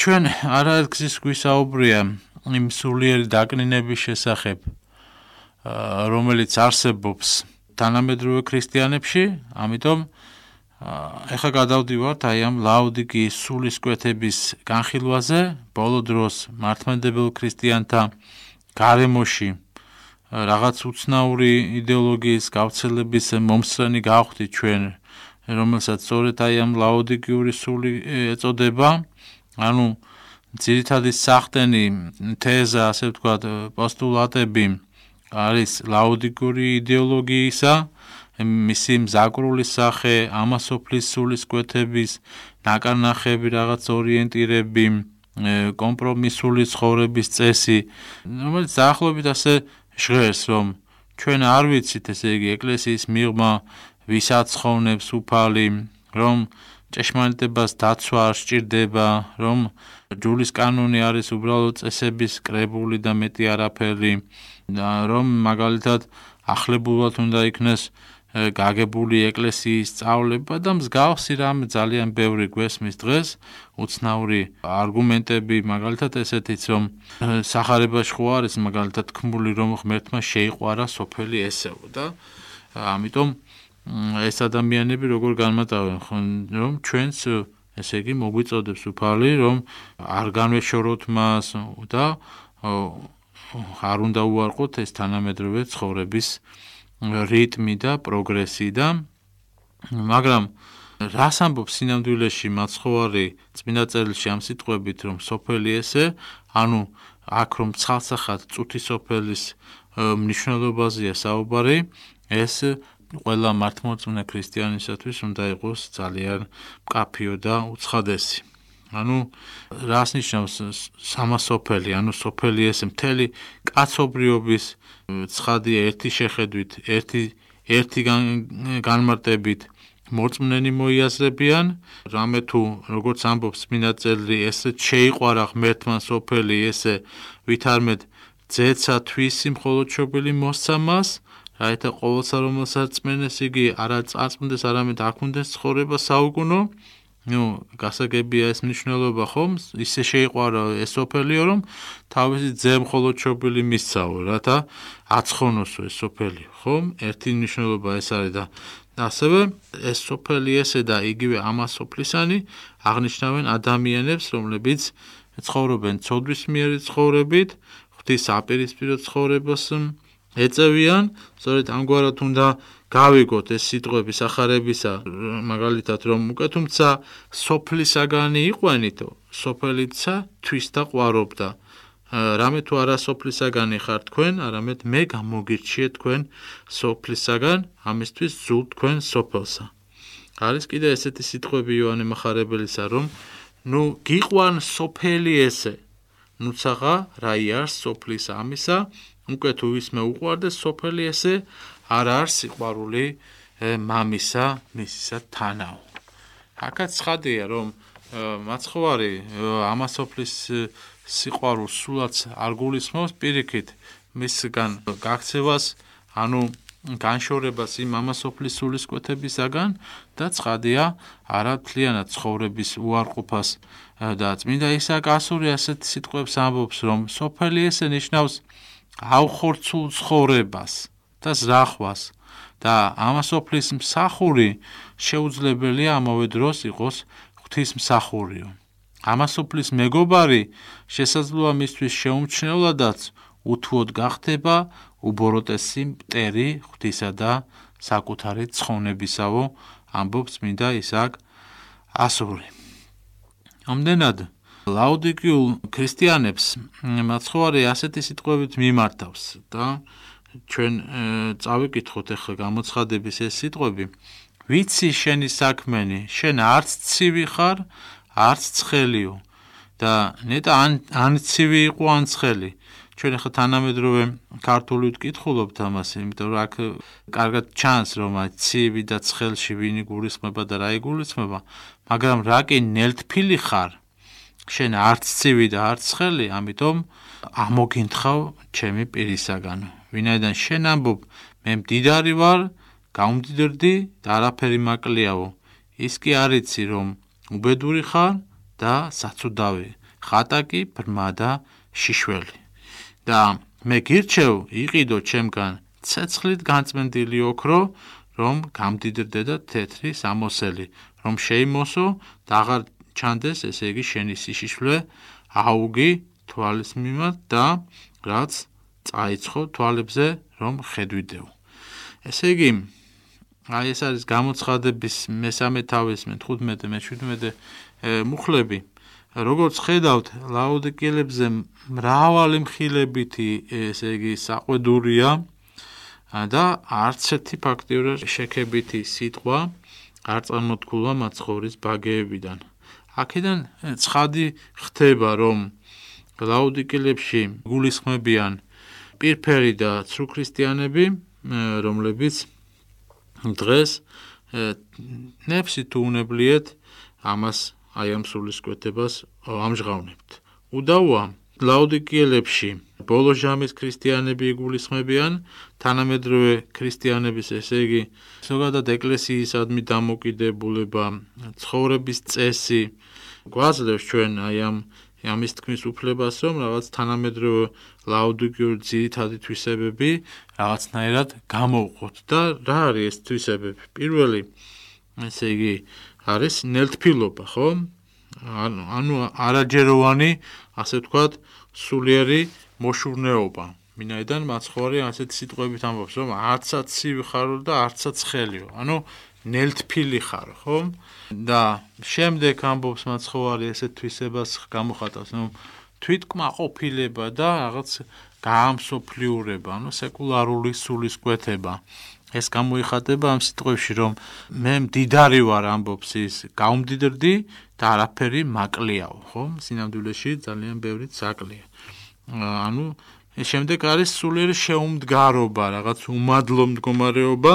ჩვენ არაერთგზის გვისაუბრია იმ სულიერი დაკნინების შესახებ, რომელიც არსებობს თანამედროვე ქრისტიანებში, ამიტომ ეხლა გადავდივართ აი ამ ლაოდიკიის სულისკვეთების განხილვაზე, ბოლო დროს მართლმადებელ ქრისტიანთა გარემოში რაღაც უცნაური იდეოლოგიის გავრცელების მომსწრენი გავხდით ჩვენ, რომელსაც სწორედ აი ამ ლაოდიკიური სული ეწოდება, ანუ ძირითადი სახტენი თეზა, ასე ვთქვათ, პოსტულატები არის ლაოდიკური იდეოლოგიისა, მისი მზაკრული სახე, ამასოფლის სულისკვეთების ნაკარნახები, რაღაც ორიენტირები, კომპრომისული ცხოვრების წესი, რომელიც დაახლოებით ასე ჟღერს, რომ ჩვენ არ ვიცით, ესე იგი, ეკლესიის მიღმა ვის აცხოვნებს უფალი, რომ ჭეშმარიტებას დაცვა არ სჭირდება, რომ ჯულის კანონი არის უბრალოდ წესების კრებული და მეტი არაფერი, რომ მაგალითად ახლებულად უნდა იქნეს გაგებული ეკლესიის სწავლება და მსგავსი რამე ძალიან ბევრი გვესმის დღეს უცნაური არგუმენტები, მაგალითად ესეთიც, რომ სახარებაში ხო არის მაგალითად თქმული, რომ ღმერთმა შეიყვარა სოფელი ესევ და ამიტომ ეს ადამიანები როგორ განმარტავენ, რომ ჩვენც ესე იგი მოგვიწოდებს უფალი, რომ არ განვეშოროთ მას და არ უნდა უარყოთ ეს თანამედროვე ცხოვრების რიტმი და პროგრესი და მაგრამ რას ამბობს სინამდვილეში მაცხოვარი წმინდა წერილში ამ სიტყვებით, რომ სოფელი ესე, ანუ აქ რომ ცხალსახად წუთი სოფელის მნიშვნელობაზეა საუბარი, ეს ყველა მართლმორწმუნე ქრისტიანისათვის უნდა იყოს ძალიან მკაფიო და უცხადესი. ანუ რას ნიშნავს სამასოფელი, ანუ სოფელი ესე მთელი კაცობრიობის ცხადია ერთი შეხედვით, ერთი განმარტებით მორწმუნენი მოიაზრებიან, რამე თუ როგორც ამბობს წმინდა წერილი, ესე შეიყვარა ღმერთმა სოფელი ესე, ვითარმედ ძეცა თვისი მხოლოდ შობილი მოსცა მას, რაითა ყოველსა რომელსაც წმენდეს იგი არა წარწმუნდეს, არამედ აქ უნდეს ცხოვრება საუკუნო. გასაგებია ეს მნიშვნელობა ხომ, ისე შეიყვარა ეს სოფელიო, რომ თავისი ძე მხოლოდ შობილი მისცაო, რათა აცხოვნოსო ეს სოფელი, ხომ? ერთი მნიშვნელობა ეს არის და ასევე ეს სოფელი ესე და იგივე ამასოფლისანი აღნიშნავენ ადამიანებს, რომლებიც ცხოვრობენ ცოდვის მიერი ცხოვრებით, ღვთის აპირისპირო ცხოვრებას ეწევიან, სწორედ ამგვარად უნდა გავიგოთ ეს სიტყვები სახარებისა, მაგალითად, რომ უკვე თუმცა სოფლისაგანი იყვენითო, სოფელიცა თვის და ყვარობდა. რამე თუ არა სოფლისაგანი ხარ თქვენ, არამედ მე გამოგირჩიეთ თქვენ სოფლისაგან, ამისთვის ზულ თქვენ სოფელსა. არის კიდე ესეთი სიტყვები იოანე მახარებელისა, რომ გიყვან სოფელი ესე, ნუცაღა რა იარს სოფლის ამისა, უკვე თუ ვისმე უყვარდეს სოფელი ესე, არ არის სიყვარული მამისა მისისა თანაო. აქაც ცხადია, რომ მაცხოვარი ამასოფლის სიყვარულს სულაც არ გულისხმობს პირიქით მისგან გაქცევას, ანუ განშორებას იმ ამასოფლის სულისკვეთებისაგან და ცხადია არათლიანად ცხოვრების უარყოფას და წმინდა ისააკ ასური ასეთ სიტყვებს ამბობს, რომ სოფელი ესე ნიშნავს ავხორცულ ცხოვრებას და ზრახვას და ამასოფლის მსახური შეუძლებელია ამავე დროს იყოს ღვთისმსახურიო. ამასოფლის მეგობარი შესაძლოა მისთვის შეუმჩნევლადაც უთუოდ გახდება უბოროტესი მტერი ღვთისა და საკუთარი ცხოვნებისავო, ამბობს წმინდა ისააკ ასური. ამდენად ლაოდიკიულ ქრისტიანებს მაცხოვარი ასეთი სიტყვებით მიმართავს და ჩვენ წავიკითხოთ ახლა გამოცხადების ეს სიტყვები. ვიცი შენი საქმენი, შენ არც ცივი ხარ, არც ცხელიო და ნეტა ან ცივი იყო, ან ცხელი. ჩვენ ახლა თანამედროვე ქართული ვკითხულობთ ამას, იმიტომ რომ აქ კარგად ჩანს, რომ ცივი და ცხელში ვინ იგულისხმება და რა იგულისხმება, მაგრამ რა კი ნელთფილი ხარ, შენ არც ცივი და არც ცხელი, ამიტომ ამოგინთხავ ჩემი პირისაგან. ვინაიდან შენ ამბობ, მე მდიდარი ვარ, გამდიდრდი და არაფერი მაკლიაო. ის კი არ იცი, რომ უბედური ხარ და საცუდავი. ხატა კი ბრმა და შიშველი. და მე გირჩევ იყიდო ჩემგან ცეცხლით განწმენდილი ოქრო, რომ გამდიდრდე და თეთრი სამოსელი, რომ შეიმოსო და აღარ ჩანდეს, ესე იგი შენი სიშიშვლე, აუგი თვალის მიმართ და რაც წაიცხო თვალებზე, რომ ხედვიდეო. ესე იგი, აი ეს არის გამოცხადების მესამე თავის, 15, 17 მუხლები. როგორც ხედავთ, ლაოდიკიელებზე მრავალი მხილებითი, ესე იგი, საყვედურია და არც ერთი ფაქტიურად შექებითი სიტყვა არ წარმოთქულა მაცხოვრის ბაგეებიდან. აქედან ცხადი ხდება, რომ ლაოდიკიელებში გულისხმებიან პირფერი და ცრუ ქრისტიანები, რომლებიც დღეს ნეფსით უნებლიეთ ამას აი ამ სულისკვეთებას ამჟღავნებთ. უდავოა ლაოდიკიელებში ბოლო ჟამის ქრისტიანები იგულისხმებიან თანამედროვე ქრისტიანების, ესე იგი, ზოგადად ეკლესიისადმი დამოკიდებულება, ცხოვრების წესი გვაძლევს ჩვენ აი ამის თქმის უფლებას, რომ რაღაც თანამედროვე ლაოდიკიური ძირითადი თვისებები რაღაცნაირად გამოვყოთ. და რა არის ეს თვისებები? პირველი, ესე იგი, არის ნელთფილობა, ხო? ანუ არაჯეროვანი, ასე ვთქვათ, სულიერი მოშურნეობა. მინაიდან მაცხოვარი ასეთი სიტყვებით ამბობს, რომ არცაც ცივი ხარო და არცაც ცხელიო. ანუ ნელთფილი ხარ, ხო? და შემდეგ ამბობს მაცხოვარი ესეთ თვისებას გამოხატავს, რომ თვითკმაყოფილება და რაღაც გაამსოფლიურება, ანუ სეკულარული სულისკვეთება. ეს გამოიხატება ამ სიტყვებში, რომ მე მდიდარი ვარ, ამბობს ის, გავმდიდრდი და არაფერი მაკლიაო, ხო? სინამდვილეში ძალიან ბევრი საკლია. ანუ შემდეგ არის სულიერი შეუმდგარობა, რაღაც უმადლო მდგომარეობა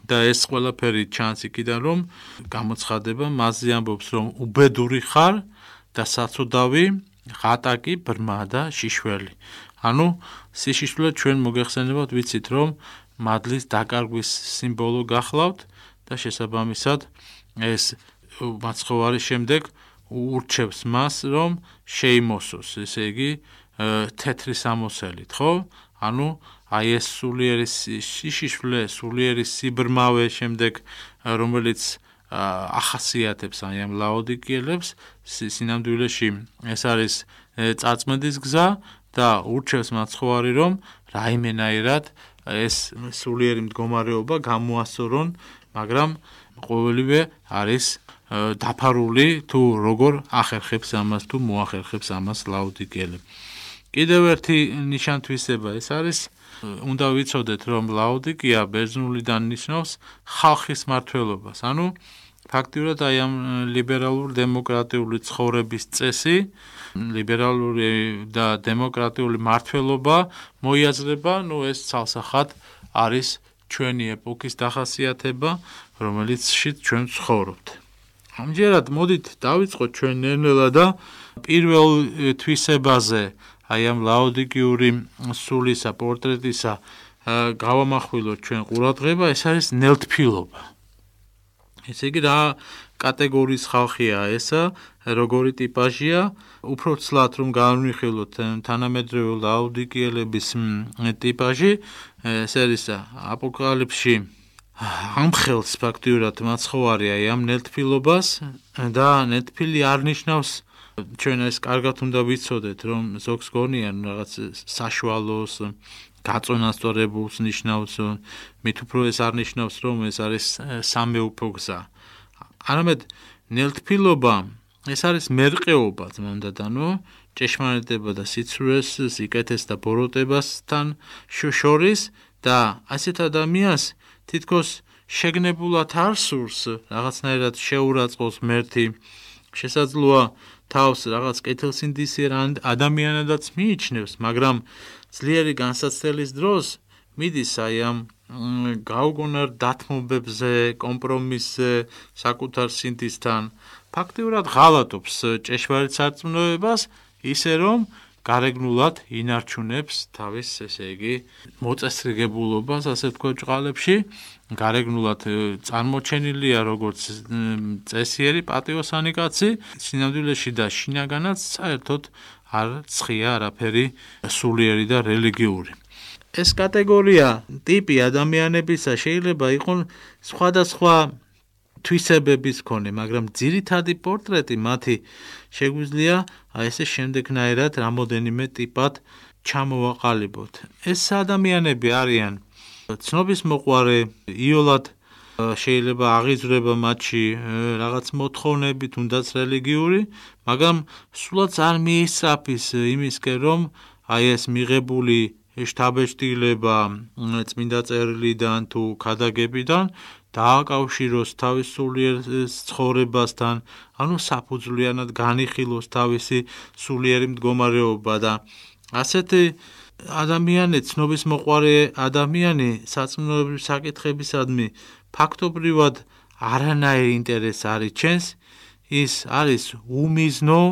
და ეს ყველაფერი ჩანს იქიდან, რომ გამოცხადება მასზე ამბობს, რომ უბედური ხარ და საცოდავი, ხატა კი ბრმა და შიშველი. ანუ სიშიშვლე ჩვენ მოგეხსენებათ, ვიცით, რომ მადლის დაკარგვის სიმბოლო გახლავთ და შესაბამისად ეს მაცხოვარი შემდეგ ურჩევს მას, რომ შეიმოსოს, ესე იგი, თეთრი სამოსელით, ხო? ანუ აი ეს სულიერი სიშიშვლე, სულიერი სიბრმავე შემდეგ, რომელიც ახასიათებს აი ამ ლაოდიკიელებს, სინამდვილეში ეს არის წარწმენდის გზა და ურჩევს მაცხოვარი, რომ რაიმენაირად ეს სულიერი მდგომარეობა გამოასწორონ, მაგრამ ყოველივე არის დაფარული თუ როგორ ახერხებს ამას თუ მოახერხებს ამას ლაოდიკიელებს. კიდევ ერთი ნიშან-თვისება ეს არის, უნდა ვიცოდეთ, რომ ლაოდიკია ბერძნულიდან ნიშნავს ხალხის მმართველობას. ანუ ფაქტიურად აი ამ ლიბერალური დემოკრატიული ცხოვრების წესი, ლიბერალური და დემოკრატიული მმართველობა მოიაზრება, ეს ცალსახად არის ჩვენი ეპოქის დახასიათება, რომელიცშიც ჩვენ ცხოვრობთ. ამჯერად მოდით დავიწყოთ ჩვენ ნელ-ნელა და პირველ თვისებაზე, აი ამ ლაოდიკიური სულისა, პორტრეტისა გავამახვილოთ ჩვენ ყურადღება, ეს არის ნელთფილობა. ესე იგი, რა კატეგორიის ხალხია ესა, როგორი ტიპაჟია, უფრო ცლად რომ განვიხილოთ თანამედროვე ლაოდიკიელების ტიპაჟი, ეს არის აპოკალიფსში ამხელს ფაქტიურად მაცხოვარი აი ამ ნელთფილობას და ნელთფილი არ ნიშნავს, ჩვენ ეს კარგად უნდა ვიცოდეთ, რომ ზოგს გონიან რაღაც საშუალოს, გაწონასწორებულს ნიშნავს, მით უფრო ეს არ ნიშნავს, რომ ეს არის სამეუფო გზა. არამედ ნელთფილობა ეს არის მერყეობა, ძმამდანო, ჭეშმარიტება და სიცრუეს, სიკეთეს და ბოროტებასთან შორის და ასეთ ადამიანს თითქოს შეგნებულად არ სურს რაღაცნაირად შეურაცხყოს მერთი, შესაძლოა თავს რაღაც კეთილსინდისიერ ადამიანადაც მიიჩნევს, მაგრამ ძლიერი განსაცდელის დროს მიდის აი ამ გაუგონარ დათმობებზე, კომპრომისზე, საკუთარ სინდისთან, ფაქტიურად ღალატობს ჭეშმარიტ სარწმუნოებას, ისე რომ გარეგნულად ინარჩუნებს თავის, ესე იგი, მოწესრიგებულობას, ასე ვთქვათ, ჭყალებში. გარეგნულად წარმოჩენილია როგორც წესიერი პატიოსანი კაცი, სინამდვილეში და შინაგანაც საერთოდ არ ცხია არაფერი სულიერი და რელიგიური. ეს კატეგორია, ტიპი ადამიანებისა შეიძლება იყოს სხვადასხვა თვისებების მქონე, მაგრამ ძირითადი პორტრეტი მათი შეგვიძლია ესე შემდეგნაირად რამოდენიმე ტიპად ჩამოვაყალიბოთ. ეს ადამიანები არიან ცნობისმოყვარე, იოლად შეიძლება აღიძვრება მათში რაღაც მოთხოვნები, თუნდაც რელიგიური, მაგრამ სულაც არ მიისწრაფის იმისკენ, რომ აი ეს მიღებული შთაბეჭდილება წმინდა წერილიდან თუ ქადაგებიდან დააკავშიროს თავის სულიერ ცხოვრებასთან, ანუ საფუძვლიანად განიხილოს თავისი სულიერი მდგომარეობა და ასეთი ადამიანი, ცნობისმოყვარე ადამიანი საწმუნოების საკითხებისადმი ფაქტობრივად არანაირ ინტერესს არ იჩენს, ის არის უმიზნო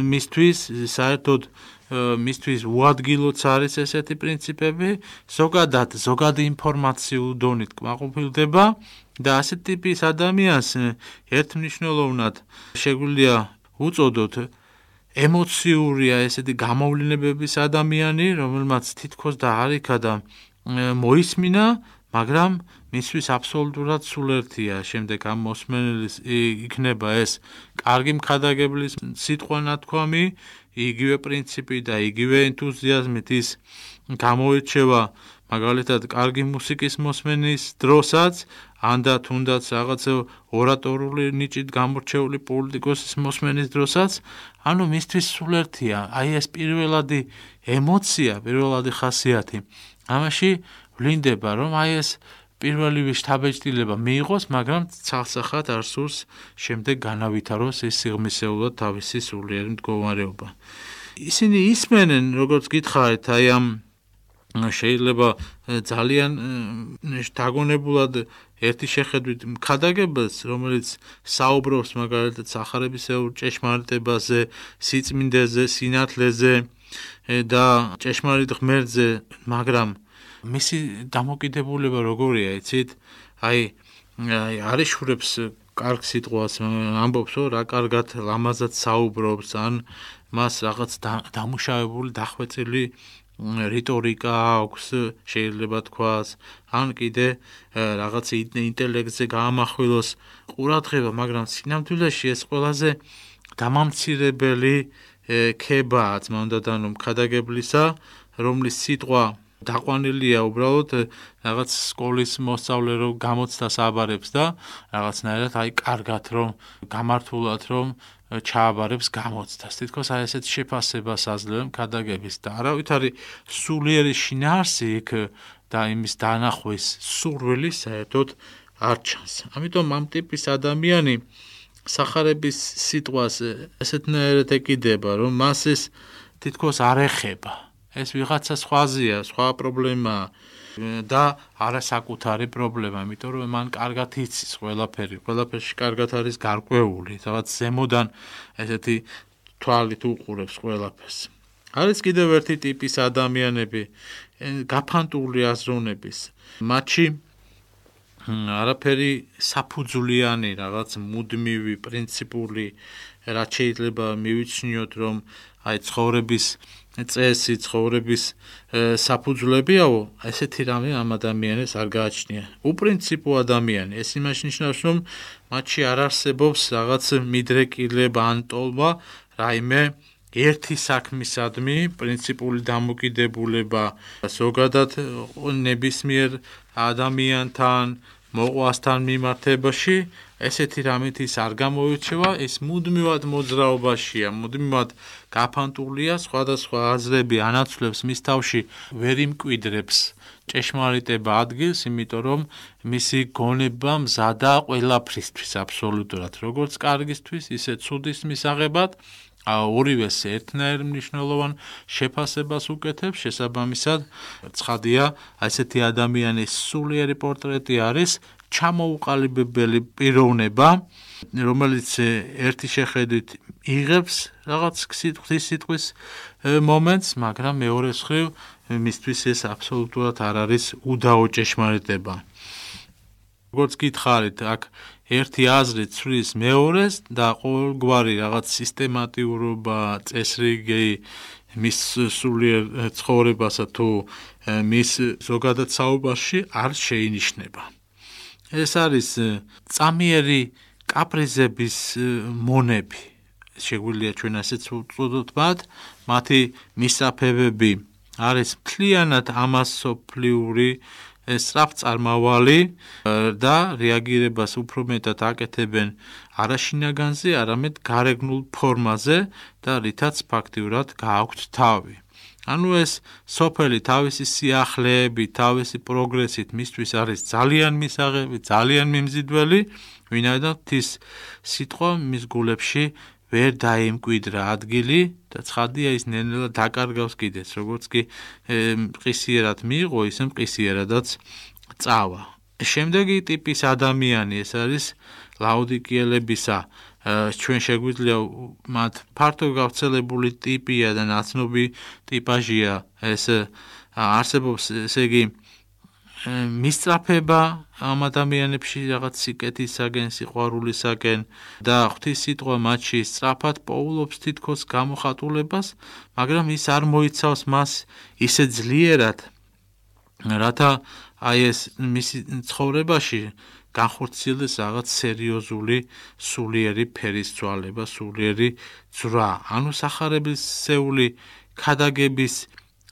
მისთვის, საერთოდ მისთვის უადგილოც არის ესეთი პრინციპები, ზოგადი ინფორმაციულ დონით კმაყოფილდება და ასეთ ტიპის ადამიანს ერთმნიშვნელოვნად შეგვიძლია უწოდოთ ემოციურია ესეთი გამოვლენებების ადამიანი, რომელმაც თითქოს და არ იქა და მოისმინა, მაგრამ მისთვის აბსოლუტურად სულ ერთია. შემდეგ ამ მოსმენელის იქნება ეს კარგი მქადაგებლის სიტყვა ნათქვამი, იგივე პრინციპი და იგივე ენთუზიაზმით ის გამოირჩევა მაგალითად კარგი მუსიკის მოსმენის დროსაც, ან და თუნდაც რაღაც ორატორული ნიჭით გამორჩეული პოლიტიკოსის მოსმენის დროსაც, ანუ მისთვის სულ ერთია, აი ეს პირველადი ემოცია, პირველადი ხასიათი. ამაში ვლინდება, რომ აი ეს პირველივე შთაბეჭდილება მიიღოს, მაგრამ ცალსახად არ სურს შემდეგ განავითაროს ეს სიღრმისეულად თავისი სულიერი მდგომარეობა. ისინი ისმენენ, როგორც გითხარით, აი ამ შეიძლება ძალიან დაგონებულად ერთი შეხედვით მქადაგებელს, რომელიც საუბრობს მაგალითად სახარებისეულ ჭეშმარიტებაზე, სიწმინდეზე, სინათლეზე და ჭეშმარიტ ღმერთზე, მაგრამ მისი დამოკიდებულება როგორია, იცით? აი არიშურებს კარგ სიტყვას, ამბობს, რომ რა კარგად ლამაზად საუბრობს, ან მას რაღაც დამუშავებული, დახვეწილი რიტორიკა აქვს, შეიძლება თქვას, ან კიდე რაღაც ინტელექტზე გაამახვილოს ყურადღება, მაგრამ სინამდვილეში ეს ყველაზე დამამცირებელი ქებაა ძმაუნდადანო მქადაგებლისა, რომლის სიტყვა დაყვანილია უბრალოდ რაღაც სკოლის მოსწავლე რომ გამოცდას აბარებს და რაღაცნაირად აი კარგად რომ გამართულად რომ ჩააბარებს გამოცდას. თითქოს აი ესეთ შეფასებას აძლევენ მქადაგების და არავითარი სულიერი შინაარსი იქ და იმის დანახვის სურვილი საერთოდ არ ჩანს. ამიტომ ამ ტიპის ადამიანი სახარების სიტყვას ესეთნაირად ეკიდება, რომ მას ეს თითქოს არ ეხება. ეს ვიღაცა სხვაზეა, სხვა პრობლემაა და არასაკუთარი პრობლემა, იმიტომ რომ მან კარგად იცის ყველაფერში კარგად არის გარკვეული, რაღაც ზემოდან ესეთი თვალით უყურებს ყველაფერს. არის კიდევ ერთი ტიპის ადამიანები, გაფანტული აზროვნების, მათში არაფერი საფუძვლიანი, რაღაც მუდმივი, პრინციპული, რაც შეიძლება მივიჩნიოთ, რომ აი ცხოვრების წესი, ცხოვრების საფუძვლებიაო, ესეთი რამე ამ ადამიანს არ გააჩნია. უპრინციპო ადამიანი, ეს იმას ნიშნავს, რომ მათში არ არსებობს რაღაც მიდრეკილება ან ტოლვა, რაიმე ერთი საქმისადმი პრინციპული დამოკიდებულება ზოგადად ნებისმიერ ადამიანთან, მოყვასთან მიმართებაში, ესეთი რამით ის არ გამოირჩევა, ეს მუდმივად მოძრაობაშია, მუდმივად გაფანტულია, სხვადასხვა აზრები ანაცვლებს მის თავში, ვერ იმკვიდრებს ჭეშმარიტება ადგილს, იმიტომ რომ მისი გონება მზადაა ყველაფრისთვის აბსოლუტურად, როგორც კარგისთვის, ისე ცუდის მისაღებად, ორივეს ერთნაირ მნიშვნელოვან შეფასებას უკეთებს, შესაბამისად, ცხადია, ასეთი ადამიანის სულიერი პორტრეტი არის ჩამოუყალიბებელი პიროვნება, რომელიც ერთი შეხედვით იღებს რაღაც სიტყვის მომენტს, მაგრამ მეორე მხრივ მისთვის ეს აბსოლუტურად არ არის უდაო ჭეშმარიტება. როგორც გითხარით, აქ ერთი აზრი ცვლის მეორეს და ყოველგვარი რაღაც სისტემატიურობა, წესრიგი მის სულიერ ცხოვრებასა თუ მის ზოგადად საუბარში არ შეინიშნება. ეს არის წამიერი კაპრიზების მონები. შეგვიძლია ჩვენ ასეც ვუწოდოთ მათ, მათი მისაფებები არის მთლიანად ამასოფლიური სწრაფწარმავალი და რეაგირებას უფრო მეტად აკეთებენ არა შინაგანზე, არამედ გარეგნულ ფორმაზე და რითაც ფაქტიურად გააქვთ თავი. ანუ ეს სოფელი თავისი სიახლეებით, თავისი პროგრესით მისთვის არის ძალიან მისაღები, ძალიან მიმზიდველი, ვინაიდან ღვთის სიტყვა მის გულებში ვერ დაიმკვიდრა ადგილი და ცხადია ის ნელ-ნელა დაკარგავს კიდეც, როგორც კი მყისიერად მიიღო, ისე მყისიერადაც წავა. შემდეგი ტიპის ადამიანი ეს არის ლაოდიკიელებისა, ჩვენ შეგვიძლია მათ ფართო გავრცელებული ტიპია და ნაცნობი ტიპაჟია ეს არსებობს, ესე იგი მისწრაფება ამ ადამიანებში რაღაც სიკეთისაგენ, სიყვარულისაგენ და ღვთის სიტყვა მათში სწრაფად პოულობს თითქოს გამოხატულებას, მაგრამ ის არ მოიცავს მას ისე ძლიერად, რათა აი ეს მისი ცხოვრებაში განხორციელდეს რაღაც სერიოზული სულიერი ფერისცვალება, სულიერი ძვრა, ანუ სახარებისეული ქადაგების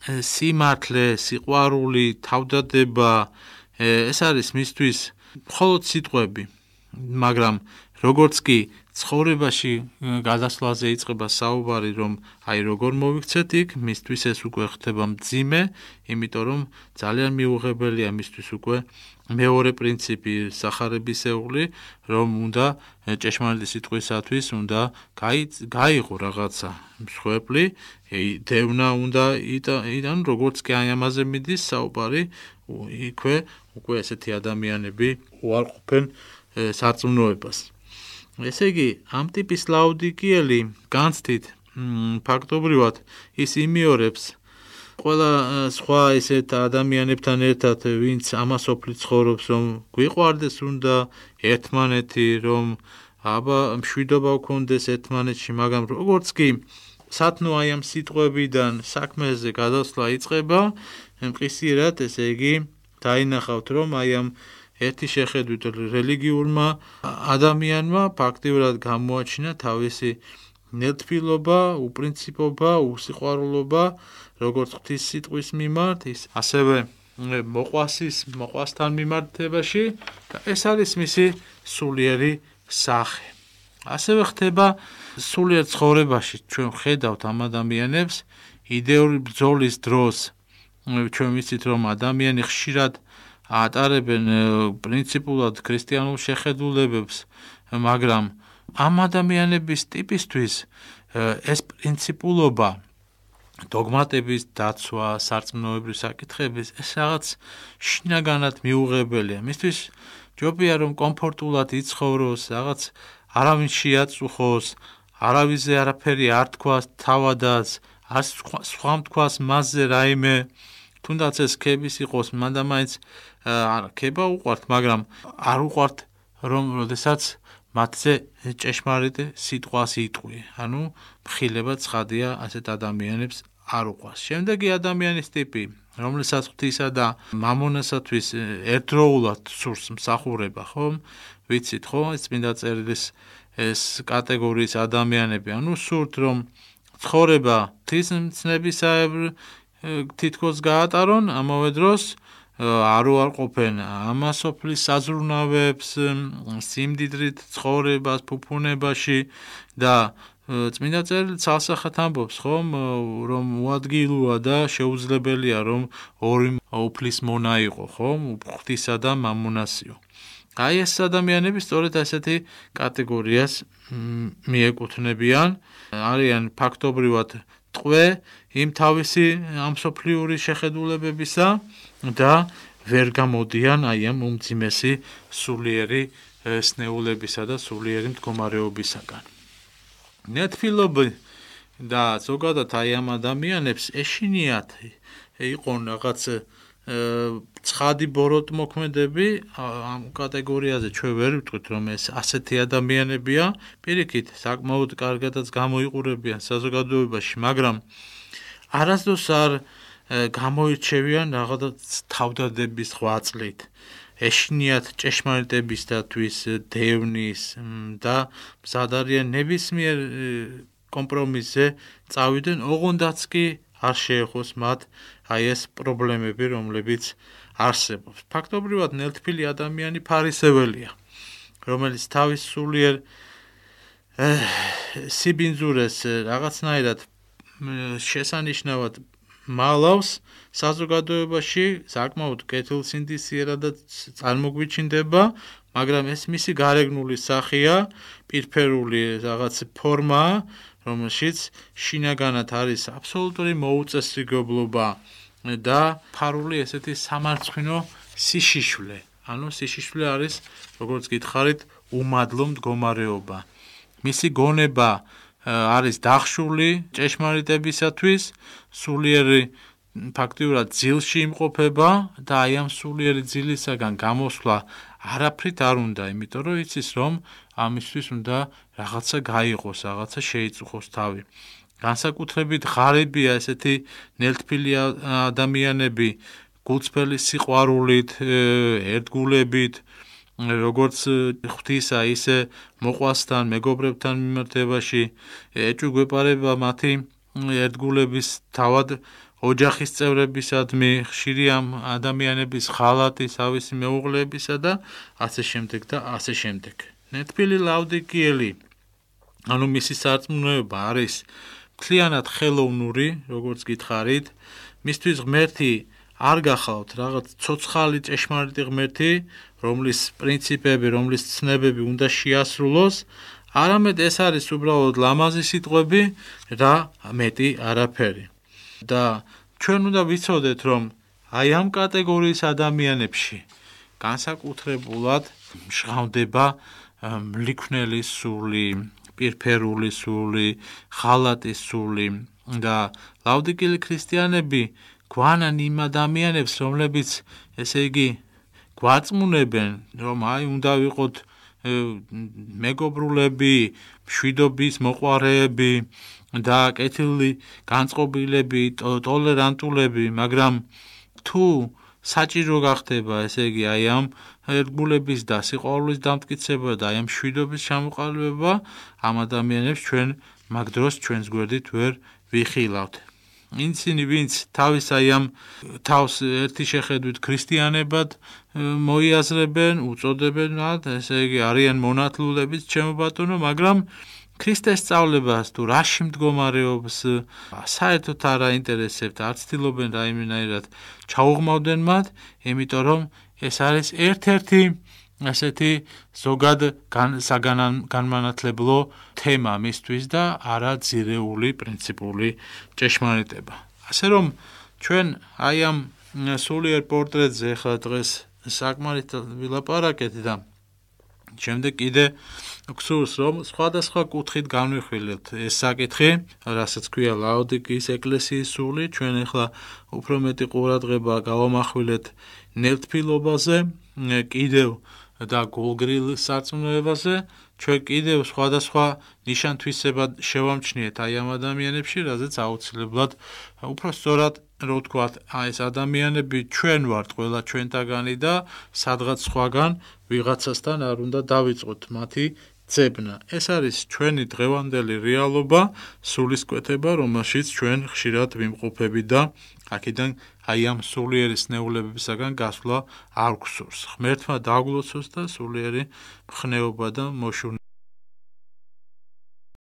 სიმართლე, სიყვარული, თავდადება, ეს არის მისთვის მხოლოდ სიტყვები, მაგრამ როგორც კი ცხოვრებაში გადასვლაზე იწყება საუბარი, რომ აი როგორ მოვიქცეთ იქ, მისთვის ეს უკვე ხდება მძიმე, იმიტომ რომ ძალიან მიუღებელია მისთვის უკვე მეორე პრინციპი სახარებისეული, რომ უნდა ჭეშმარიტი სიტყვისათვის უნდა გაიღო რაღაცა მსხვერპლი, დევნა უნდა იტან, როგორც კი აი ამაზე მიდის საუბარი, იქვე უკვე ესეთი ადამიანები უარყოფენ სარწმუნოებას. ესე იგი, ამ ტიპის ლაოდიკიელი განცდით ფაქტობრივად ის იმიორებს ყველა სხვა ესეთ ადამიანებთან ერთად, ვინც ამასოფლით ცხოვრობს, რომ გვიყვარდეს უნდა ერთმანეთი, რომ აბა მშვიდობა გქონდეს ერთმანეთში, მაგრამ როგორც კი სათნო აი ამ სიტყვებიდან საქმეზე გადასვლა იწყება, მყისიერად, ესე იგი, დაინახავთ, რომ აი ამ ერთი შეხედვით რელიგიურმა ადამიანმა ფაქტიურად გამოაჩინა თავისი ნელთბილობა, უპრინციპობა, უსიყვარულობა, როგორც ღვთის სიტყვის მიმართ, ის ასევე მოყვასთან მიმართებაში და ეს არის მისი სულიერი სახე. ასევე ხდება სულიერ ცხოვრებაში, ჩვენ ხედავთ ამ ადამიანებს იდეური ბრძოლის დროს, ჩვენ ვიცით, რომ ადამიანი ხშირად ატარებენ პრინციპულად ქრისტიანულ შეხედულებებს, მაგრამ ამ ადამიანების ტიპისთვის ეს პრინციპულობა, დოგმატების დაცვა, სარწმუნოებრივი საკითხების, ეს რაღაც შინაგანად მიუღებელია. მისთვის ჯობია რომ კომფორტულად იცხოვროს, რაღაც არავინ შეაწუხოს, არავიზე არაფერი არ თქვას თავადაც, არ სხვამ თქვას მასზე რაიმე, თუნდაც ეს ქების იყოს, მანდა მაინც ქება უყვართ, მაგრამ არ უყვართ, რომ როდესაც მათზე ჭეშმარიტ სიტყვას იტყვი. ანუ მხილება ცხადია ასეთ ადამიანებს არ უყვარს. შემდეგი ადამიანის ტიპი, რომელსაც ღვთისა და მამონასათვის ერთდროულად სურს მსახურება, ხო? ვიცით, ხო? ეს წმინდა წერილის ეს კატეგორიის ადამიანები, ანუ სურთ, რომ ცხოვრება ღვთისმცნებისაებრ თითქოს გაატარონ, ამავე დროს არ უარყოფენ ამასოფლის საზრუნავებს, სიმდიდრით ცხოვრებას, ფუფუნებაში და წმინდა წერილი ცალსახად ამბობს, ხომ, რომ უადგილოა და შეუძლებელია, რომ ორი უფლის მონა იყო, ხომ, ღვთისა და მამონასიო. აი ეს ადამიანები სწორედ ასეთი კატეგორიას მიეკუთვნებიან, არიან ფაქტობრივად ტყვე იმ თავისი ამსოფლიური შეხედულებებისა და ვერ გამოდიან აი ამ უმძიმესი სულიერი სნეულებისა და სულიერი მდგომარეობისაგან. ნეთბილობა და ზოგადად აი ამ ადამიანებს ეშინიათ იყონ რაღაც ცხადი ბოროტმოქმედები, ამ კატეგორიაზე ჩვენ ვერ ვიტყვით, რომ ეს ასეთი ადამიანებია, პირიქით, საკმაოდ კარგადაც გამოიყურებიან საზოგადოებაში, მაგრამ არასდროს არ გამოირჩევიან რაღაც თავდადების ღვაწლით. ეშინიათ ჭეშმარიტებისათვის დევნის და მზად არიან ნებისმიერ კომპრომისზე წავიდნენ, ოღონდაც კი არ შეეხოს მათ აი ეს პრობლემები, რომლებიც არსებობს. ფაქტობრივად ნელთბილი ადამიანი ფარისეველია, რომელიც თავის სულიერ სიბინძურეს რაღაცნაირად შესანიშნავად მალავს საზოგადოებაში, საკმაოდ კეთილსინდისიერადაც წარმოგვიჩნდება, მაგრამ ეს მისი გარეგნული სახეა, პირფერული რაღაც ფორმაა, რომელშიც შინაგანად არის აბსოლუტური მოუწესრიგებლობა და ფარული ესეთი სამარცხვინო სიშიშვლე. ანუ სიშიშვლე არის, როგორც გითხარით, უმადლო მდგომარეობა. მისი გონება არის დახშული ჭეშმარიტებისათვის, სულიერი ფაქტიურად ძილში იმყოფება და აი ამ სულიერი ძილისაგან გამოსვლა არაფრით არ უნდა, იმიტომ რომ იცის, რომ ამისთვის უნდა რაღაცა გაიღოს, რაღაცა შეიწუხოს თავი. განსაკუთრებით ღარიბია ესეთი ნელთბილი ადამიანები გულწრფელი სიყვარულით, ერთგულებით, როგორც ღვთისა, ისე მოყვასთან, მეგობრებთან მიმართებაში ეჭვგვეპარება მათი ერთგულების თავად ოჯახის წევრებისადმი, ხშირი ამ ადამიანების ხალატი, თავისი მეუღლეებისა და ასე შემდეგ და ასე შემდეგ. ნეთბილი ლაოდიკიელი, ანუ მისი სარწმუნოება არის მთლიანად ხელოვნური, როგორც გითხარით, მისთვის ღმერთი არ გახავთ რაღაც ცოცხალი ჭეშმარიტი ღმერთი, რომლის პრინციპები, რომლის ცნებები უნდა შეასრულოს, არამედ ეს არის უბრალოდ ლამაზი სიტყვები და მეტი არაფერი. და ჩვენ უნდა ვიცოდეთ, რომ აი ამ კატეგორიის ადამიანებში განსაკუთრებულად მჟღავდება მლიქვნელი სული, პირფერული სული, ხალატის სული და ლაოდიკიელი ქრისტიანები გვანან იმ ადამიანებს, რომლებიც ესე იგი გვაწმუნებენ, რომ აი უნდა ვიყოთ მეგობრულები, მშვიდობის მოყვარეები და კეთილი განწყობილები, ტოლერანტულები, მაგრამ თუ საჭირო გახდება, ესე იგი აი ამ ერთგულების და სიყვარულის დამტკიცება და აი ამ მშვიდობის ჩამოყალიბება, ამ ადამიანებს ჩვენ მაგ დროს ჩვენს გვერდით ვერ ვიხილავთ. ისინი, ვინც თავის აი ამ თავს ერთი შეხედვით ქრისტიანებად მოიაზრებენ, უწოდებენ მათ, ესე იგი არიან მონათლულებით, ჩემო ბატონო, მაგრამ ქრისტეს სწავლებას თუ რაში მდგომარეობს, საერთოდ არ აინტერესებთ, არ ცდილობენ რაიმენაირად ჩაუღმავდნენ მათ, იმიტომ რომ ეს არის ერთ-ერთი ასეთი ზოგად განმანათლებლო თემა მისთვის და არა ძირეული პრინციპული ჭეშმარიტება. ასე რომ ჩვენ აი ამ სულიერ პორტრეტზე ხა დღეს საკმარით ვილაპარაკეთ და შემდეგ კიდე გსურს რომ სხვადასხვა კუთხით განვიხილოთ ეს საკითხი, რასაც ქვია ლაოდიკიის ეკლესიის სული, ჩვენ ახლა უფრო მეტი ყურადღება გავამახვილეთ ნელთბილობაზე, კიდევ და გულგრილ სარწმუნოებაზე, ჩვენ კიდევ სხვადასხვა ნიშან-თვისებად შევამჩნიეთ აი ამ ადამიანებში, რაზეც აუცილებლად უფრო სწორად რო ვთქვათ, ეს ადამიანები ჩვენ ვართ ყველა ჩვენთაგანი და სადღაც სხვაგან ვიღაცასთან არ უნდა დავიწყოთ მათი ძებნა. ეს არის ჩვენი დღევანდელი რეალობა, სულისკვეთება, რომელშიც ჩვენ ხშირად ვიმყოფებით და აქედან აი ამ სულიერი სნეულებებისაგან გასვლა არ გვსურს. ღმერთმა დაგლოცოს და სულიერი მხნეობა და მოშურნე